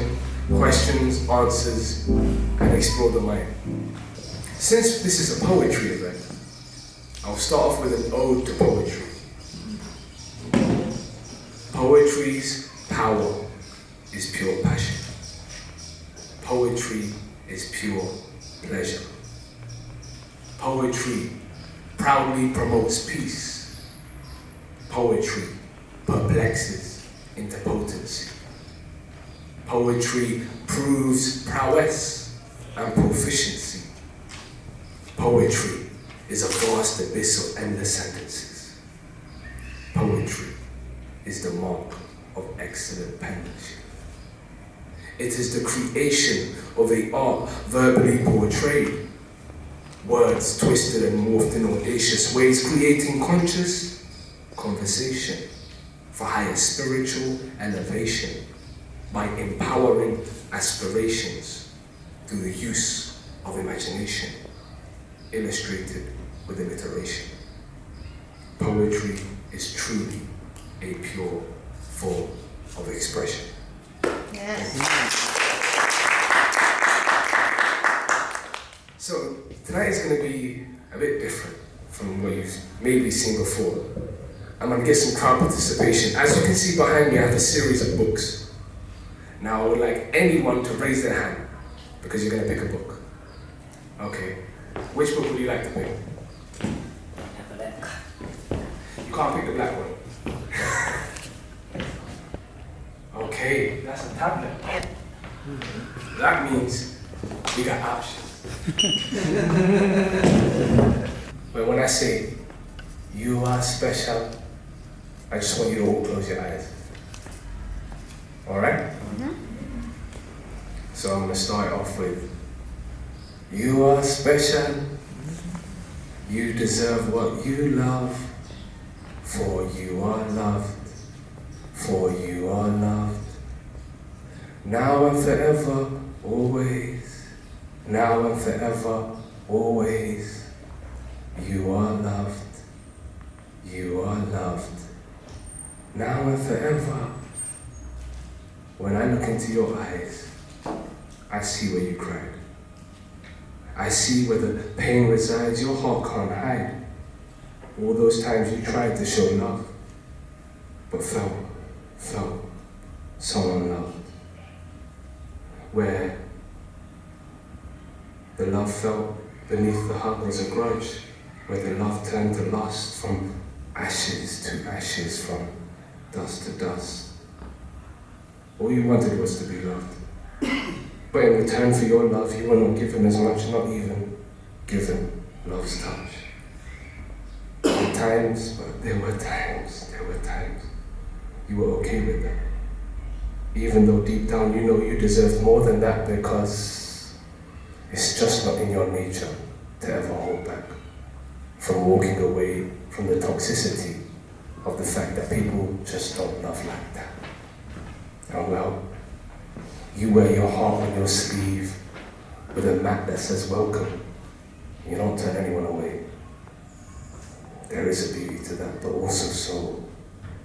reflection, questions, answers, and explore the mind. Since this is a poetry event, I'll start off with an ode to poetry. Poetry's power is pure passion. Poetry is pure pleasure. Poetry proudly promotes peace. Poetry perplexes into potency. Poetry proves prowess and proficiency. Poetry is a vast abyss of endless sentences. Poetry is the mark of excellent penmanship. It is the creation of a art verbally portrayed, words twisted and morphed in audacious ways, creating conscious conversation for higher spiritual elevation by empowering aspirations through the use of imagination, illustrated with alliteration. Poetry is truly a pure form of expression. Yes. So tonight is going to be a bit different from what you've maybe seen before. I'm going to get some crowd participation. As you can see behind me, I have a series of books. Now I would like anyone to raise their hand because you're going to pick a book. Okay. Which book would you like to pick? Have a look. You can't pick the black one. Okay, that's a tablet. That means we got options. But when I say you are special, I just want you to all close your eyes. All right? So I'm going to start off with, you are special, you deserve what you love, for you are loved, for you are loved. Now and forever, always, now and forever, always, you are loved, you are loved. Now and forever. When I look into your eyes, I see where you cried. I see where the pain resides, your heart can't hide. All those times you tried to show love, but felt so unloved. Where the love felt beneath the hug was a grudge, where the love turned to lust, from ashes to ashes, from dust to dust. All you wanted was to be loved. But in return for your love, you were not given as much, not even given love's touch. At times, but there were times, you were okay with that. Even though deep down you know you deserve more than that, because it's just not in your nature to ever hold back from walking away from the toxicity of the fact that people just don't love like that. And well, you wear your heart on your sleeve with a mat that says welcome. You don't turn anyone away. There is a beauty to that, but also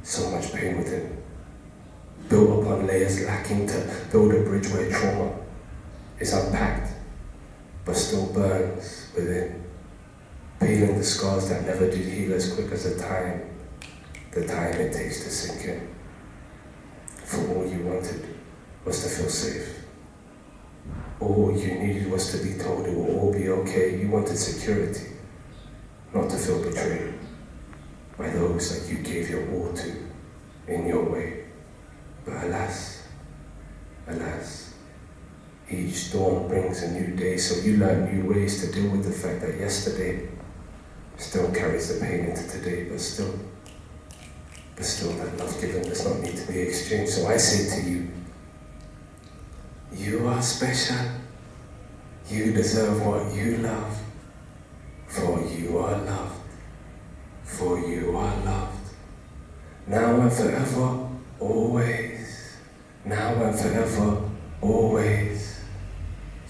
so much pain within. Built upon layers lacking to build a bridge where trauma is unpacked, but still burns within. Peeling the scars that never did heal as quick as the time it takes to sink in. For all you wanted was to feel safe. All you needed was to be told it will all be okay. You wanted security, not to feel betrayed by those that you gave your all to in your way. But alas, each dawn brings a new day, so you learn new ways to deal with the fact that yesterday still carries the pain into today, but still that love given does not need to be exchanged. So I say to you, you are special, you deserve what you love, for you are loved, for you are loved. Now and forever, always, now and forever, always,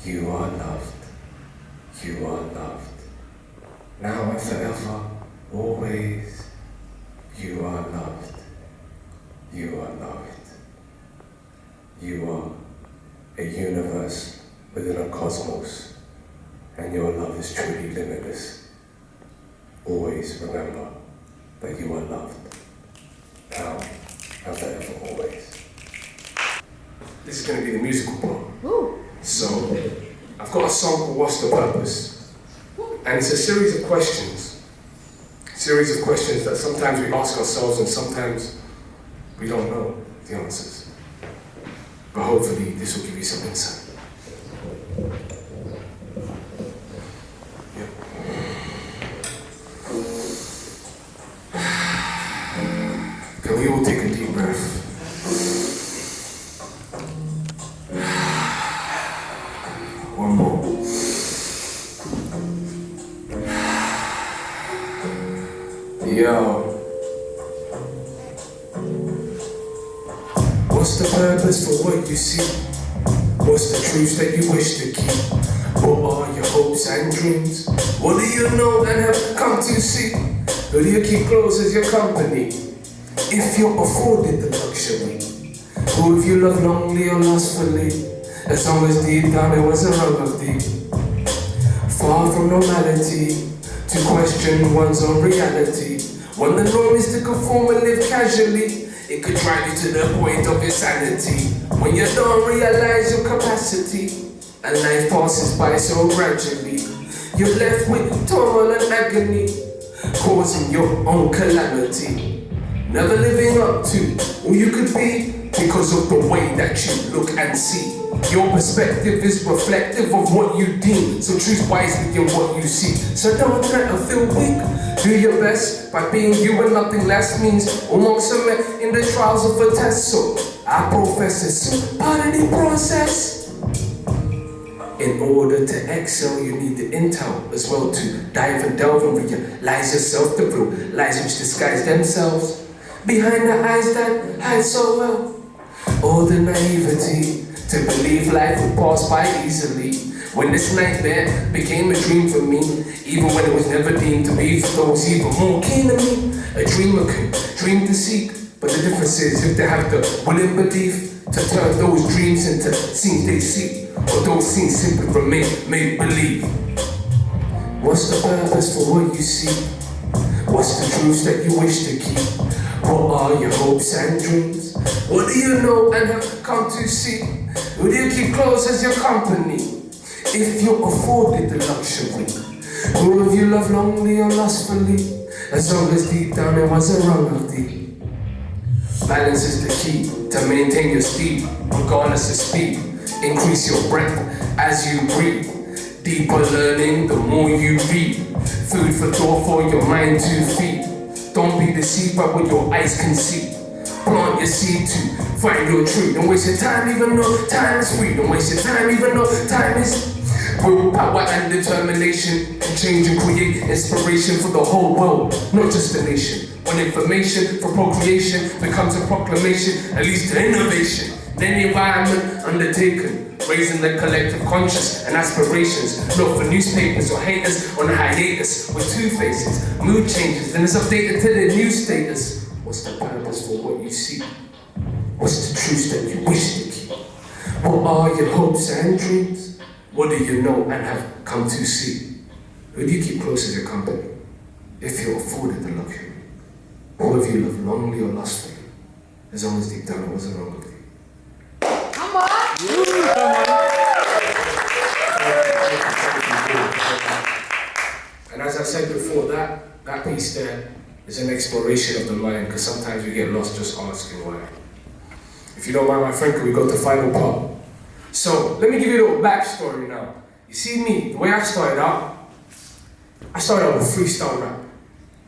you are loved, you are loved. Now and forever, always, you are loved, you are loved, you are a universe within a cosmos, and your love is truly limitless. Always remember that you are loved, now and forever always. This is going to be the musical part. So, I've got a song called What's the Purpose? And it's a series of questions. That sometimes we ask ourselves and sometimes we don't know the answers. But hopefully this will give you some insight. Yep. Can we all take a deep breath? One more. Yo. What's the purpose for what you see? What's the truth that you wish to keep? What are your hopes and dreams? What do you know and have come to see? Who do you keep close as your company? If you're afforded the luxury, who have you loved longly or lustfully? As long as deep down it was a rung of thee. Far from normality, to question one's own reality. When the norm is to conform and live casually, it could drive you to the point of insanity. When you don't realize your capacity, and life passes by so gradually, you're left with turmoil and agony, causing your own calamity. Never living up to who you could be because of the way that you look and see. Your perspective is reflective of what you deem, so choose wisely in what you see. So don't try to feel weak, do your best by being you and nothing less means almost cement in the trials of a test. So I profess it's part of the process. In order to excel, you need the intel as well to dive and delve and realize yourself, the real lies which disguise themselves behind the eyes that hide so well. All the naivety to believe life would pass by easily. When this nightmare became a dream for me, even when it was never deemed to be for those even more keen to me. A dreamer can dream to seek, but the difference is if they have the willing belief to turn those dreams into scenes they seek, or those scenes simply remain make-believe. What's the purpose for what you see? What's the truth that you wish to keep? What are your hopes and dreams? What do you know and have come to see? Who do you keep close as your company? If you're afforded the luxury, who have you loved longly or lustfully? As long as deep down it was a wrong of thee. Balance is the key to maintain your speed, regardless of speed. Increase your breath as you breathe. Deeper learning, the more you read. Food for thought for your mind to feed. Don't be deceived by what your eyes can see. Plant your seed to find your tree. Don't waste your time even though time is free. Don't waste your time even though time is willpower and determination. And change and create inspiration for the whole world, not just the nation. When information for procreation becomes a proclamation, at least to innovation. Then the environment undertaken, raising the collective conscious and aspirations. Not for newspapers or haters on a hiatus with two faces. Mood changes, then it's updated to the new status. What's the purpose for what you see? What's the truth that you wish to keep? What are your hopes and dreams? What do you know and have come to see? Who do you keep close as your company? If you're afforded the luxury. Who have you loved longly or lustfully? As long as deep down it wasn't wrong with you. Come on! And as I said before, that piece there is an exploration of the mind, because sometimes we get lost just asking why. If you don't mind, my friend, can we go to the final part? So, let me give you a little backstory now. You see me, the way I started out with freestyle rap.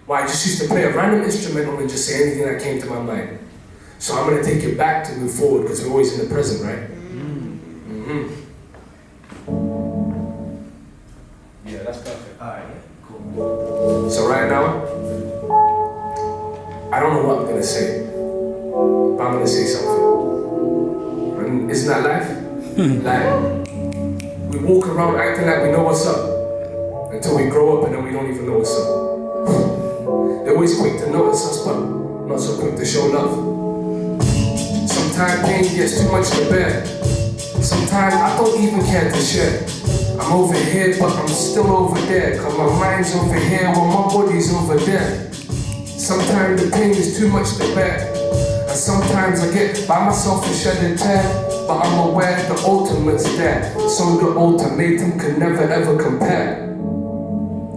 Where I just used to play a random instrumental and just say anything that came to my mind. So I'm going to take it back to move forward, because we're always in the present, right? Yeah, that's perfect. Alright, cool. So right now, I don't know what I'm going to say, but I'm going to say something. And isn't that life? Like, we walk around acting like we know what's up, until we grow up and then we don't even know what's up. They're always quick to notice us, but not so quick to show love. Sometimes pain gets too much to bear. Sometimes I don't even care to share. I'm over here, but I'm still over there. Cause my mind's over here while my body's over there. Sometimes the pain is too much to bear. And sometimes I get by myself and shed a tear. But I'm aware the ultimate's there. So the ultimatum can never ever compare.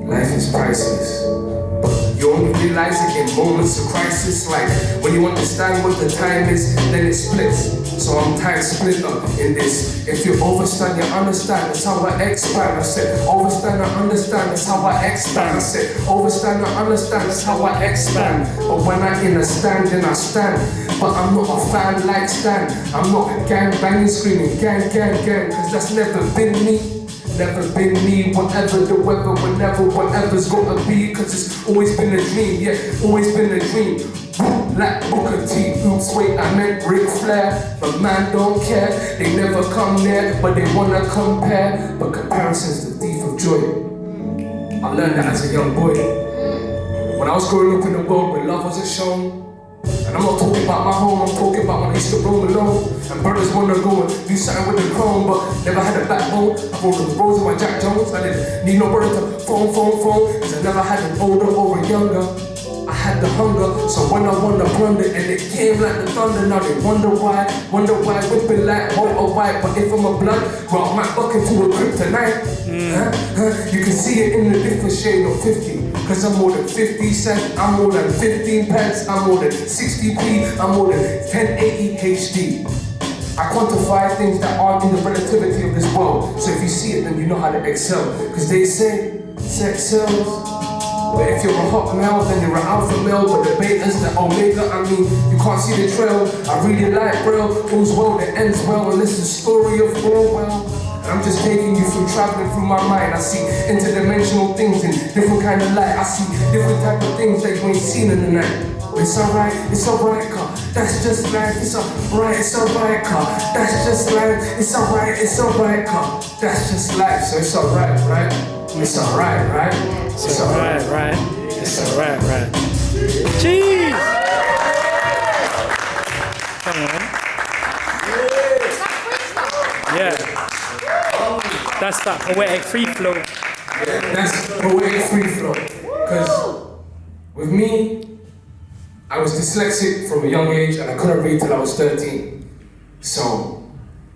Life is priceless. But you only realize it in moments of crisis. Like when you understand what the time is, then it splits. So I'm time splitter in this. If you overstand, you understand. That's how I expand. I said, overstand, I understand. That's how I expand. I said, overstand, I understand. That's how I expand. But when I'm in a stand, then I stand. But I'm not a fan like Stan. I'm not gang banging, screaming gang, gang, gang. Cause that's never been me. Never been me, whatever the weather, whenever, whatever's gotta be. Cause it's always been a dream, yeah, always been a dream. Like Booker T, oops, wait, I meant Ric Flair. But man don't care, they never come near, but they wanna compare. But comparison's the thief of joy. I learned that as a young boy. When I was growing up in a world where love wasn't shown. And I'm not talking about my home, I'm talking about when I used to roam alone. And brothers wanna go and do something with the chrome, but never had a backbone. I rolled the roads with my Jack Jones. I didn't need no brother to phone. Cause I never had an older or a younger. I had the hunger, so when I wanna plunder, and it came like the thunder. Now they wonder why, whipping like Walter White. But if I'm a blood, well, I might buck into a kryptonite. You can see it in the different shade of 50. Cause I'm more than 50 cents, I'm more than 15 pence, I'm more than 60p, I'm more than 1080 HD. I quantify things that aren't in the relativity of this world. So if you see it, then you know how to excel. Cause they say, sex sells. But if you're a hot male, then you're an alpha male. But the beta's the omega, I mean, you can't see the trail. I read it like braille, all's well that ends well. And this is the story of Orwell. And I'm just taking you through, traveling through my mind. I see interdimensional things in different kind of light. I see different type of things that you ain't seen in the night. It's alright, car. That's just life. It's alright, car. That's just life. It's alright, car. That's just life. So it's alright, right? It's alright, right? It's alright, right? It's alright, right? Jeez! Come on. Yeah. That's that poetic free flow. That's poetic free flow. Because with me, I was dyslexic from a young age and I couldn't read till I was 13. So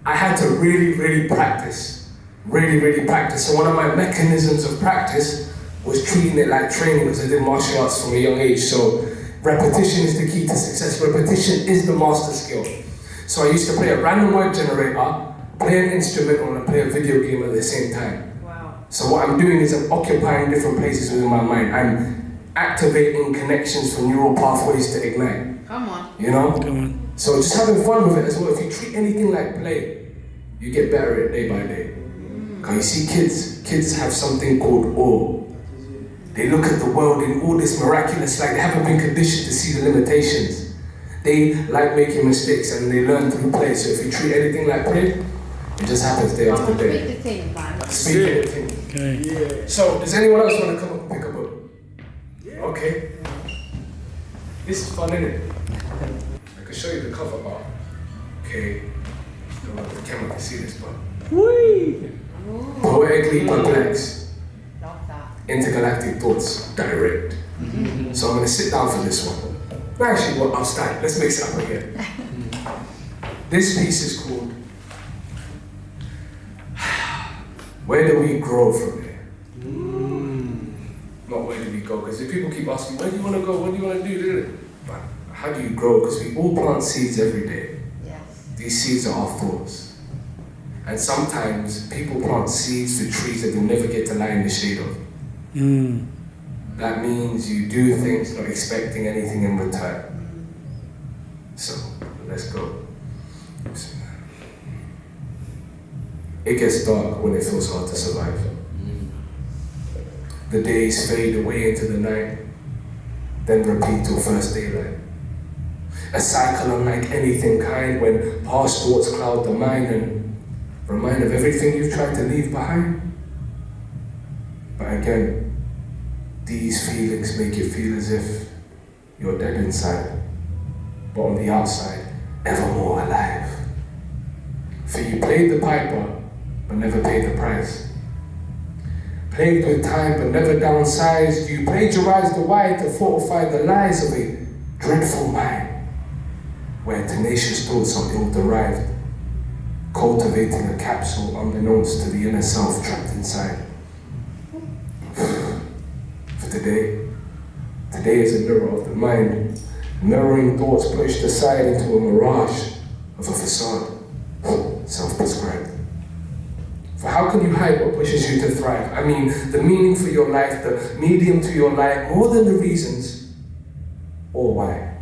I had to really practice. Really practice. So one of my mechanisms of practice was treating it like training because I did martial arts from a young age. So repetition is the key to success. Repetition is the master skill. So I used to play a random word generator, play an instrument, and play a video game at the same time. Wow. So what I'm doing is I'm occupying different places within my mind. I'm activating connections from neural pathways to ignite. Come on. You know? Come on. So just having fun with it as well. If you treat anything like play, you get better at it day by day. Because you see kids have something called awe. They look at the world in all this miraculous, like they haven't been conditioned to see the limitations. They like making mistakes and they learn through play. So if you treat anything like play, it just happens day after day. Speak the thing, man. Speak the thing. Okay. So does anyone else want to come up and pick a book? Okay. This is fun, isn't it? I can show you the cover art. Okay. I don't know if the camera can see this, but. Whee! Poetically perplexed. Love that. Intergalactic thoughts, direct. So I'm going to sit down for this one. No, actually, well, I'll start. Let's mix it up again. This piece is called Where Do We Grow From Here? Not where do we go, because if people keep asking, where do you want to go, what do you want to do? But how do you grow? Because we all plant seeds every day. Yes. These seeds are our thoughts. And sometimes people plant seeds for trees that they'll never get to lie in the shade of. That means you do things not expecting anything in return. So, let's go. It gets dark when it feels hard to survive. The days fade away into the night, then repeat till first daylight. A cycle unlike anything kind when past thoughts cloud the mind and remind of everything you've tried to leave behind. But again, these feelings make you feel as if you're dead inside, but on the outside, ever more alive. For you played the piper, but never paid the price. Played with time, but never downsized. You plagiarized the why to fortify the lies of a dreadful mind, where tenacious thoughts are ill-derived, cultivating a capsule unbeknownst to the inner self trapped inside. For today is a mirror of the mind, mirroring thoughts pushed aside into a mirage of a facade, self-prescribed. For how can you hide what pushes you to thrive? I mean, the meaning for your life, the medium to your life, more than the reasons or why.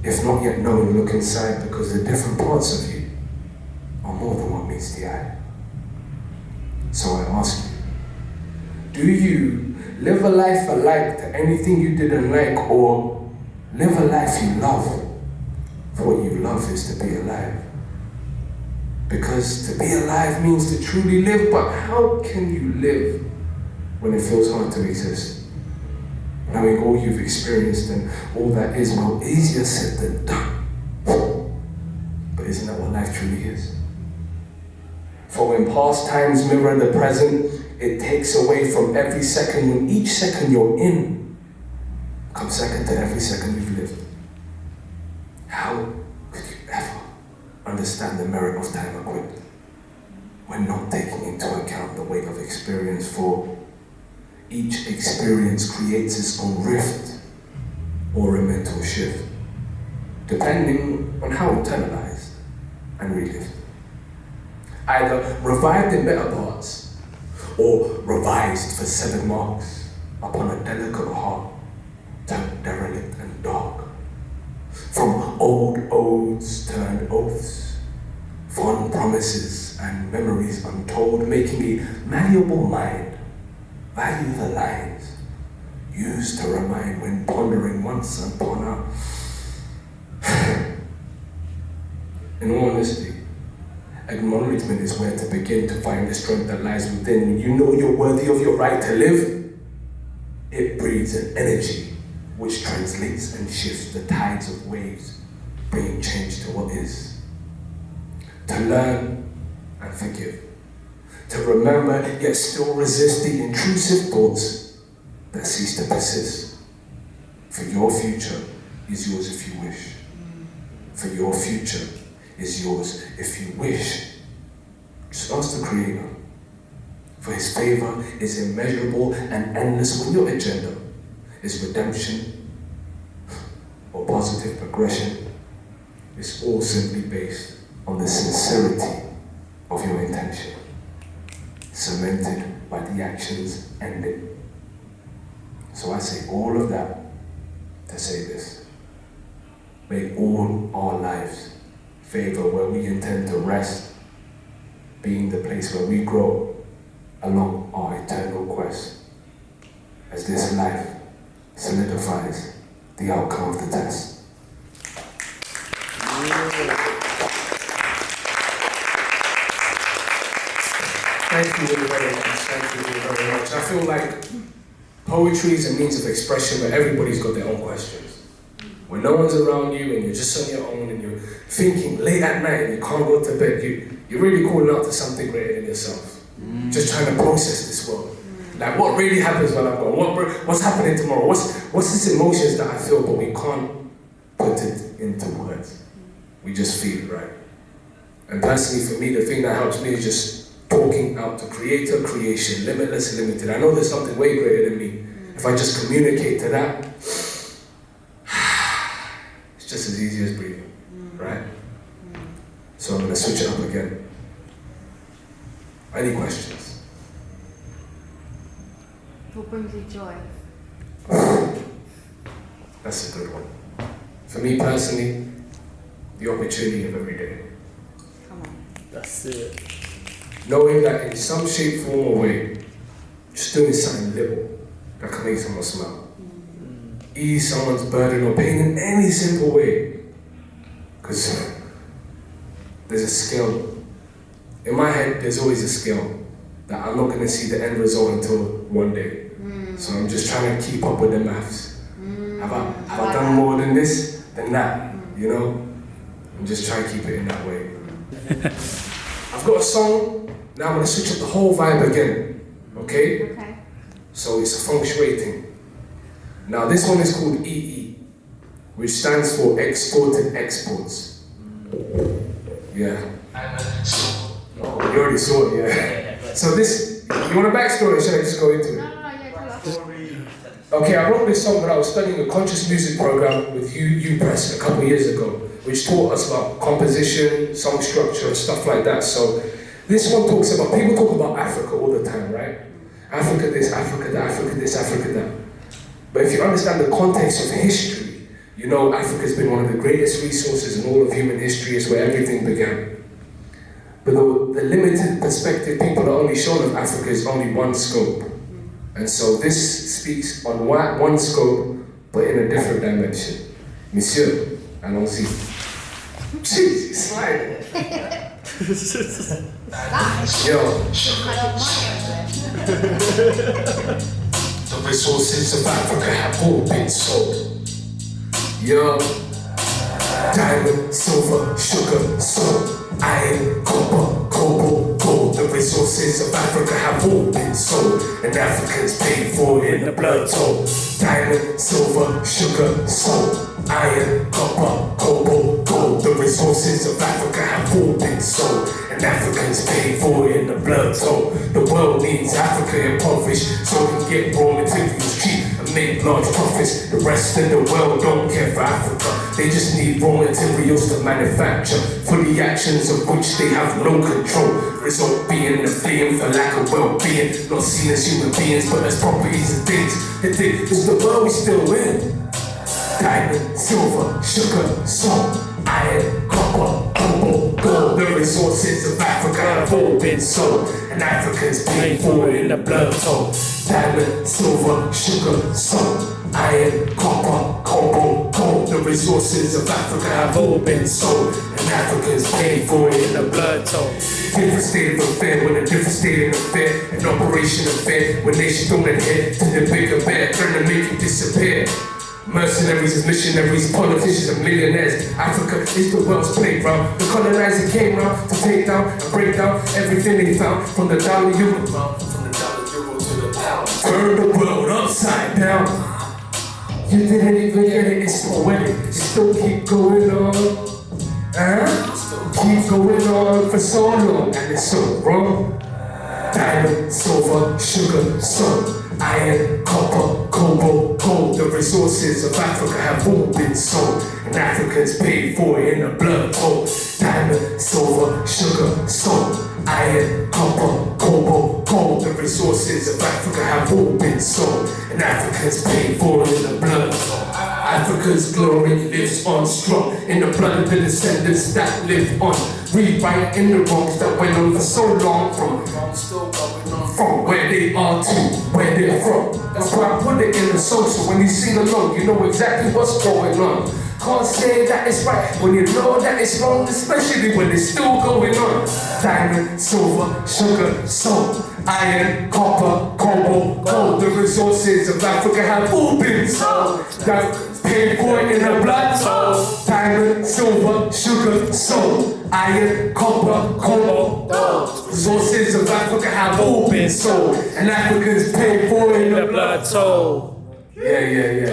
If not yet known, look inside, because the different parts of you are more than what meets the eye. So I ask you, do you live a life alike to anything you didn't like, or live a life you love? For what you love is to be alive. Because to be alive means to truly live, but how can you live when it feels hard to exist? Knowing all you've experienced and all that is, well, easier said than done. But isn't that what life truly is? For when past times mirror the present, it takes away from every second, when each second you're in comes second to every second you've lived. How could you ever understand the merit of time equipped when not taking into account the weight of experience? For each experience creates its own rift or a mental shift, depending on how internalized and relived. Either revived in better parts, or revised for 7 marks upon a delicate heart, turned derelict and dark. From old oaths turned oaths, fond promises and memories untold, making a malleable mind value the lines used to remind when pondering once upon a. In all honesty, acknowledgement is where to begin to find the strength that lies within. When you know you're worthy of your right to live, it breeds an energy which translates and shifts the tides of waves, bringing change to what is. To learn and forgive. To remember yet still resist the intrusive thoughts that cease to persist. For your future is yours if you wish. For your future is yours if you wish. Just ask the Creator. For His favor is immeasurable and endless when your agenda is redemption or positive progression. It's all simply based on the sincerity of your intention, cemented by the actions ending. So I say all of that to say this. May all our lives favor where we intend to rest, being the place where we grow along our eternal quest, as this life solidifies the outcome of the test. Thank you very much. Thank you very much. I feel like poetry is a means of expression, but everybody's got their own questions. When no one's around you and you're just on your own and you're thinking late at night and you can't go to bed, you're really calling out to something greater than yourself. Just trying to process this world. Like, what really happens when I'm gone? What's happening tomorrow? What's this emotions that I feel, but we can't put it into words. We just feel it, right? And personally, for me, the thing that helps me is just talking out to Creator, creation, limitless, limited. I know there's something way greater than me. If I just communicate to that, it's just as easy as breathing, right? So I'm gonna switch it up again. Any questions? What brings you joy? That's a good one. For me personally, the opportunity of every day. Come on. That's it. Knowing that in some shape, form, or way, just doing something little that can make someone smile. Ease someone's burden or pain in any simple way. Because there's a skill. In my head, there's always a skill that I'm not going to see the end result until one day. So I'm just trying to keep up with the maths. Have I done more than this, than that? You know? I'm just trying to keep it in that way. I've got a song, now I'm gonna switch up the whole vibe again, okay? Okay. So it's a feng shui thing. Now this one is called EE, which stands for exported exports. Yeah. Oh, you already saw it, yeah. So this, you want a backstory, or should I just go into it? No, yeah, tell us. Okay, I wrote this song when I was studying a conscious music program with U-Press a couple of years ago, which taught us about composition, song structure, and stuff like that. So this one talks about, people talk about Africa all the time, right? Africa this, Africa that, Africa this, Africa that. But if you understand the context of history, you know Africa's been one of the greatest resources in all of human history. It's where everything began. But the limited perspective people are only shown of Africa is only one scope. And so this speaks on one scope, but in a different dimension. Monsieur, allons-y. Jesus, right? Yo. The resources of Africa have all been sold. Yo. Diamond, silver, sugar, salt, iron, copper, cobalt, gold. The resources of Africa have all been sold, and Africans paid for it in the blood toll. Diamond, silver, sugar, salt, iron, copper, cobalt, gold. The resources of Africa have all been sold, and Africans paid for it in the blood toll. The world needs Africa impoverished so we can get raw materials cheap and make large profits. The rest of the world don't care for Africa. They just need raw materials to manufacture for the actions of which they have no control. The result being the fleeing for lack of well-being, not seen as human beings but as properties and things. The thing is the world we still in. Diamond, silver, sugar, salt, iron, copper, cobalt, gold. The resources of Africa have all been sold, and Africans paid for it in the blood toll. Diamond, silver, sugar, salt, iron, copper, cobalt, gold. The resources of Africa have all been sold, and Africans paid for it in the blood toll. Different state of affair with a different state of affair, an operation affair when nations don't adhere to the bigger bear, trying to make it disappear. Mercenaries as missionaries, politicians and millionaires. Africa is the world's playground. The colonizer came round to take down and break down everything they found, from the dollar euro, from the dollar euro to the pound. Turn the world upside down. You didn't even get it, it's poetic. You still keep going on. Keep going on for so long, and it's so wrong. Diamond, silver, sugar, salt, iron, copper, cobalt, gold. The resources of Africa have all been sold, and Africans paid for it in the blood toll. Diamond, silver, sugar, salt, iron, copper, cobalt, gold. The resources of Africa have all been sold, and Africans paid for it in the blood toll. Africa's glory lives on strong in the blood of the descendants that live on. Rewriting the wrongs that went on for so long, from where they are to where they're from. That's why I put it in the song, so when you sing along, you know exactly what's going on. Can't say that it's right when you know that it's wrong, especially when it's still going on. Diamond, silver, sugar, salt, iron, copper, cobalt, gold. The resources of Africa have all been sold. Paid for it in the blood toll. Diamond, silver, sugar, salt, iron, copper, cobalt, gold. Resources of Africa have all been sold, and Africans paid for it in the blood toll. Yeah.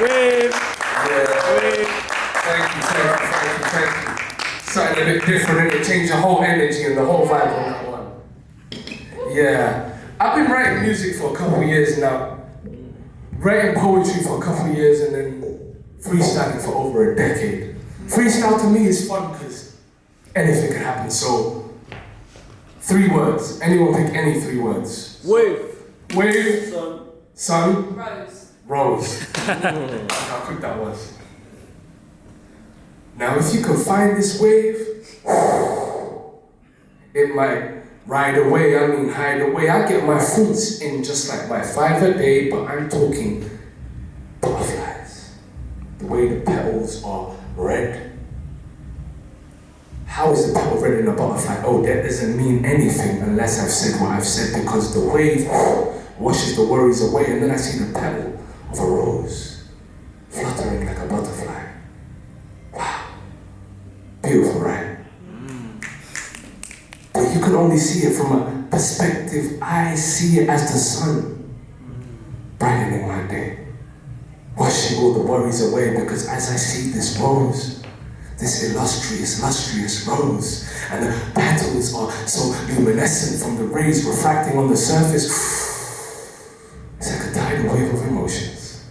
Wave. Thank you. Something a bit different, and it changed the whole energy and the whole vibe on that one. Yeah. I've been writing music for a couple of years now. Writing poetry for a couple of years and then freestyling for over a decade. Freestyle to me is fun because anything can happen. So, 3 words. Anyone pick any 3 words. Wave. Sun. Rose. How quick that was. Now if you can find this wave, it might ride away, hide away. I get my fruits in just like my 5 a day, but I'm talking butterflies. The way the petals are red. How is the petal red in a butterfly? Oh, that doesn't mean anything unless I've said what I've said, because the wave washes the worries away, and then I see the petal of a rose fluttering like a butterfly. beautiful, right? But you can only see it from a perspective. I see it as the sun brightening my day, washing all the worries away, because as I see this rose, this illustrious rose, and the petals are so luminescent from the rays refracting on the surface, it's like a tidal wave of emotions.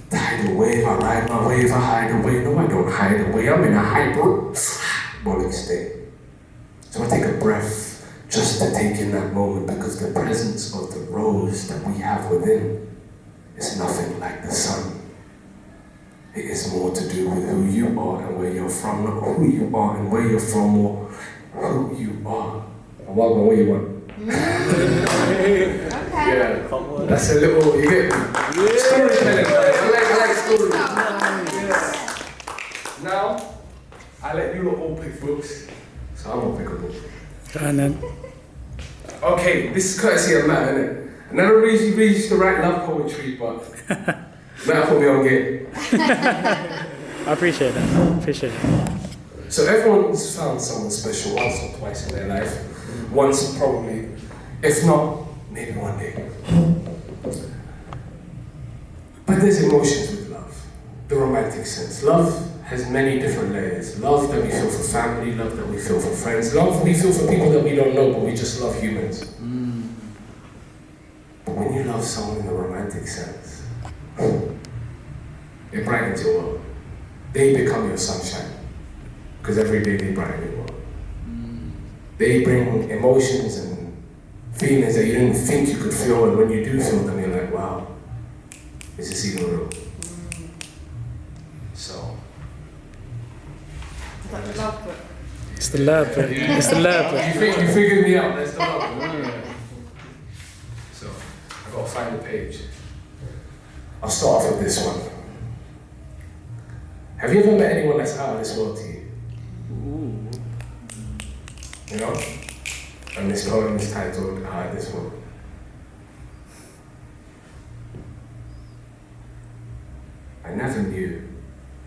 Tidal wave, I ride my wave, I hide away. No, I don't hide away, I'm in a hyperbolic state. So I take a breath just to take in that moment, because the presence of the rose that we have within is nothing like the sun. It is more to do with who you are and where you're from, not who you are and where you're from, or who you are. And what you want? Okay. Yeah, that's a little, you get me? Storytelling, I like stories. Yeah. Now, I let you all pick books, so I'm gonna pick a book. And then, Okay, this is courtesy of Matt, isn't it? I never really used to write love poetry, but Matt put me on game. I appreciate that. Appreciate it. So everyone's found someone special once or twice in their life. Once probably, if not, maybe one day. But there's emotions with love, the romantic sense. Love has many different layers. Love that we feel for family, love that we feel for friends, love we feel for people that we don't know, but we just love humans. But when you love someone in the romantic sense, it brightens your world. They become your sunshine, because every day they brighten your world. They bring emotions and feelings that you didn't think you could feel, and when you do feel them, you're like, wow, is this even real? So. That's the love book. It's the love book. It's the love book. You figured me out, that's the love book. So, I've got to find the page. I'll start off with this one. Have you ever met anyone that's out of this world to you? You know? And this poem is titled Out of This World. I never knew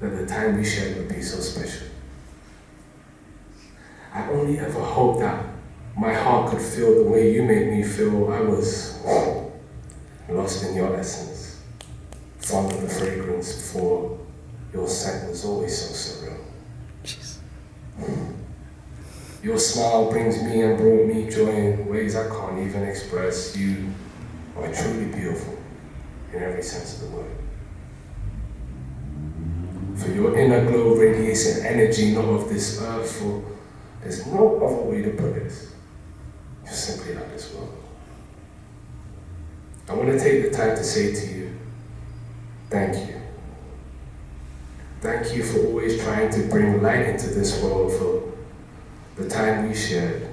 that the time we shared would be so special. I only ever hoped that my heart could feel the way you made me feel. I was lost in your essence, fond of the fragrance before your scent was always so surreal. Jeez. Your smile brings me and brought me joy in ways I can't even express. You are truly beautiful in every sense of the word. For your inner glow radiates an energy not of this earth, for there's no other way to put this. You're simply out of this world. I want to take the time to say to you, thank you. Thank you for always trying to bring light into this world, for the time we shared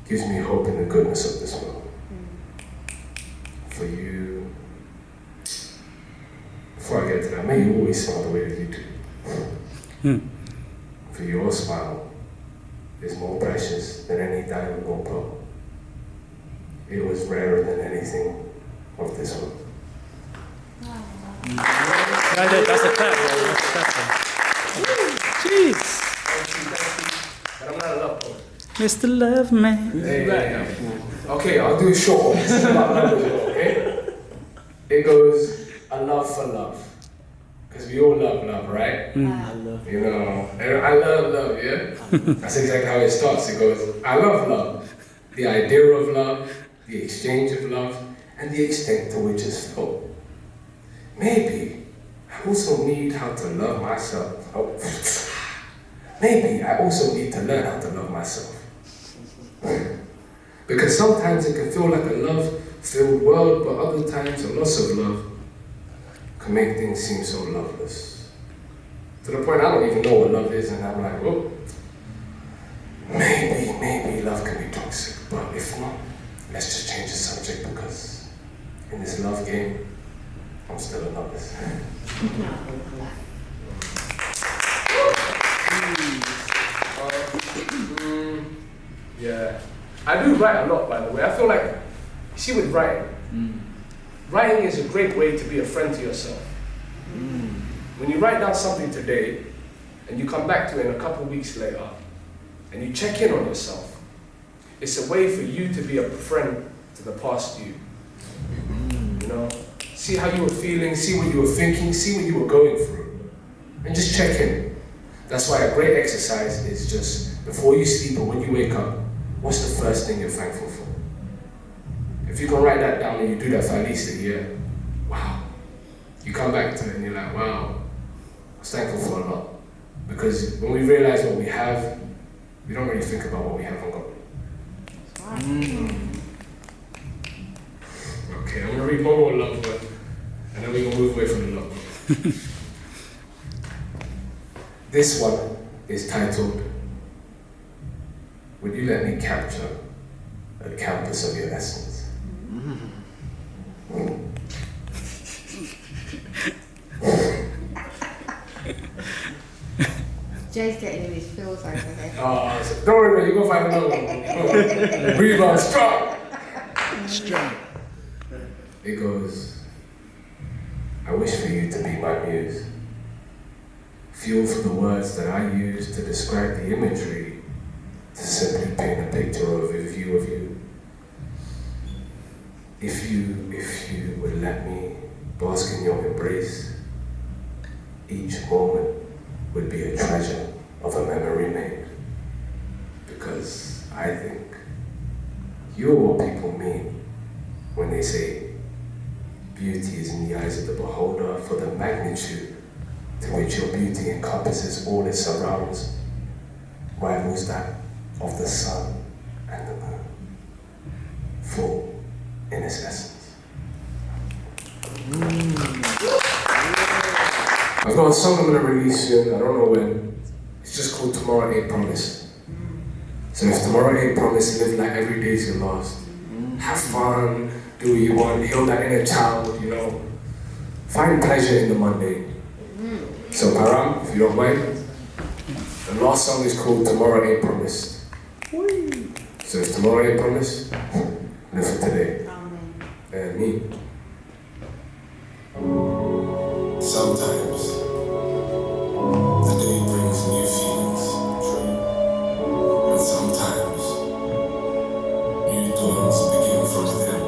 gives me hope in the goodness of this world. For you, before I get to that, may you always smile the way that you do. For your smile is more precious than any diamond or pearl. It was rarer than anything of this world. That's a clap, bro. That's a clap. Jeez. But I'm not a love poet. Mr. Love Man. Hey. Okay, I'll do a short one. This is about love as well, okay? It goes, a love for love. Because we all love love, right? You know, I love love, yeah? That's exactly how it starts. It goes, I love love. The idea of love, the exchange of love, and the extent to which it's felt. Maybe I also need how to love myself. Oh. Maybe I also need to learn how to love myself. Because sometimes it can feel like a love-filled world, but other times a loss of love can make things seem so loveless. To the point I don't even know what love is, and I'm like, well, maybe love can be toxic, but if not, let's just change the subject, because in this love game, I'm still a novice. Yeah, I do write a lot, by the way. I feel like, see, with writing, writing is a great way to be a friend to yourself. When you write down something today, and you come back to it in a couple weeks later, and you check in on yourself, it's a way for you to be a friend to the past you. You know? See how you were feeling, see what you were thinking, see what you were going through, and just check in. That's why a great exercise is just, before you sleep or when you wake up, what's the first thing you're thankful for? If you can write that down and you do that for at least a year, wow. You come back to it and you're like, wow, I was thankful for a lot. Because when we realize what we have, we don't really think about what we haven't got. Okay, I'm gonna read one more love word, and then we can move away from the love word. This one is titled, Would You Let Me Capture a Campus of Your Essence? Jay's getting in his feels over there. Don't worry, man, you go find another one. Breathe on, strong. Strong. It goes, I wish for you to be my muse. Fuel for the words that I use to describe the imagery, to simply paint a picture of a view of you. If you would let me bask in your embrace, each moment would be a treasure of a memory made. Because I think you're what people mean when they say beauty is in the eyes of the beholder, for the magnitude to which your beauty encompasses all it surrounds rivals that of the sun and the moon, full in its essence. I've got a song I'm going to release soon, I don't know when. It's just called Tomorrow Ain't Promised. So if tomorrow ain't promised, live like every day's your last. Have fun, do what you want, heal that inner child, you know. Find pleasure in the mundane. So Param, if you don't mind, the last song is called Tomorrow Ain't Promised. So if tomorrow ain't promised, live for today. Amen. And me. Sometimes the day brings new feelings, true. And sometimes new dawns begin from within.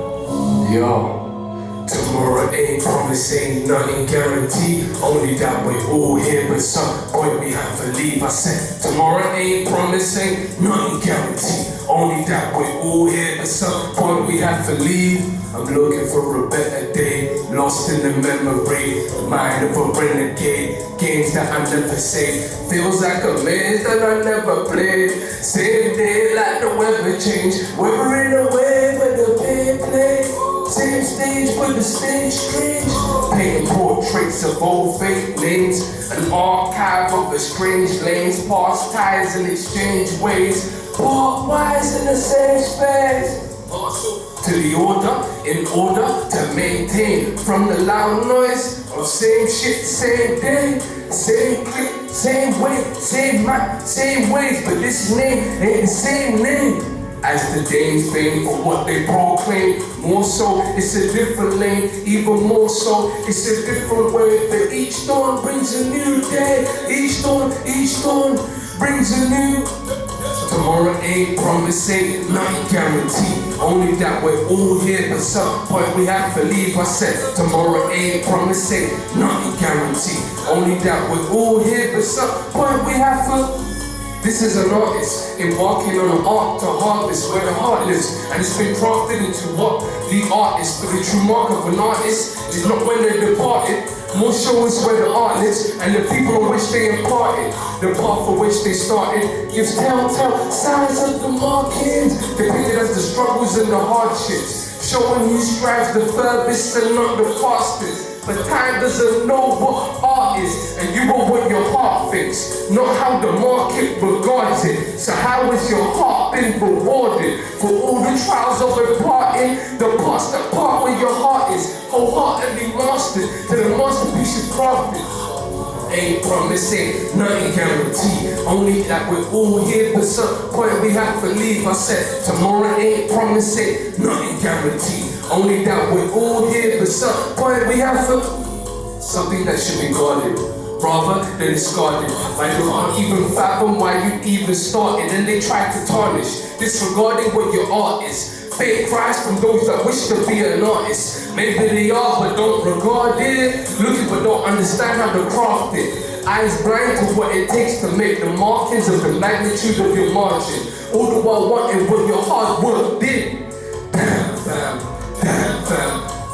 Yo, tomorrow ain't promised, ain't nothing guaranteed. Only that we're all here, but some point we have to leave. I said, tomorrow ain't promised, ain't nothing guaranteed. Only that we're all here, but some point we have to leave. I'm looking for a better day, lost in the memory, the mind of a renegade, games that I never say, feels like a maze that I never played. Same day like the weather change, we're in a way where the band play. Same stage but the stage strange, painting portraits of old fake names, an archive of the strange lanes, past ties and exchange ways, part wise in the same space. To the order, in order to maintain from the loud noise of same shit, same day, same click, same way, same mic, same ways, but this name ain't the same name as the Danes fame for what they proclaim. More so, it's a different lane, even more so, it's a different way. But each dawn brings a new day, each dawn brings a new. Tomorrow ain't promised, ain't nothing guaranteed. Only that we're all here, but some point we have to leave. I said, tomorrow ain't promised, ain't nothing guaranteed. Only that we're all here, but some point we have to. This is an artist embarking on an art to harvest where the heart lives, and it's been crafted into what the art is. But the true mark of an artist is not when they departed. More so is where the art lives, and the people on which they imparted. The path for which they started gives telltale signs of the markings, depicted as the struggles and the hardships, showing who strives the furthest and not the fastest. But time doesn't know what art is, and you are what your heart thinks, not how the market regards it. So how has your heart been rewarded for all the trials of imparting? The parts that part where your heart is wholeheartedly mastered to the masterpiece is crafted. Ain't promised, ain't nothing guaranteed. Only that we're all here, but some point we have to leave. I said, tomorrow ain't promised, ain't nothing guaranteed. Only that we're all here, but some point we have to. Something that should be guarded, rather than discarded. Like you can't even fathom why you even started, and they try to tarnish, disregarding what your art is. Fake cries from those that wish to be an artist. Maybe they are, but don't regard it. Looking but don't understand how to craft it. Eyes blind to what it takes to make the markings of the magnitude of your margin. All the while wanting what your hard work did. Damn fam.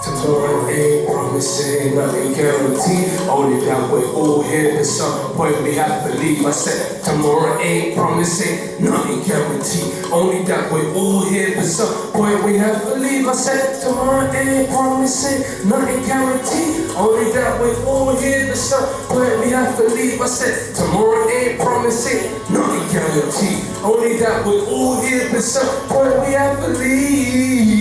Tomorrow ain't promising, nothing guaranteed. Only that we're all here, but some point we have to leave. I said, tomorrow ain't promising, nothing guaranteed. Only that we're all here, but some point we have to leave. I said, tomorrow ain't promising, nothing guaranteed. Only that we're all here, but some point we have to leave. I said, tomorrow ain't promising, nothing guaranteed. Only that we're all here, but some point we have to leave.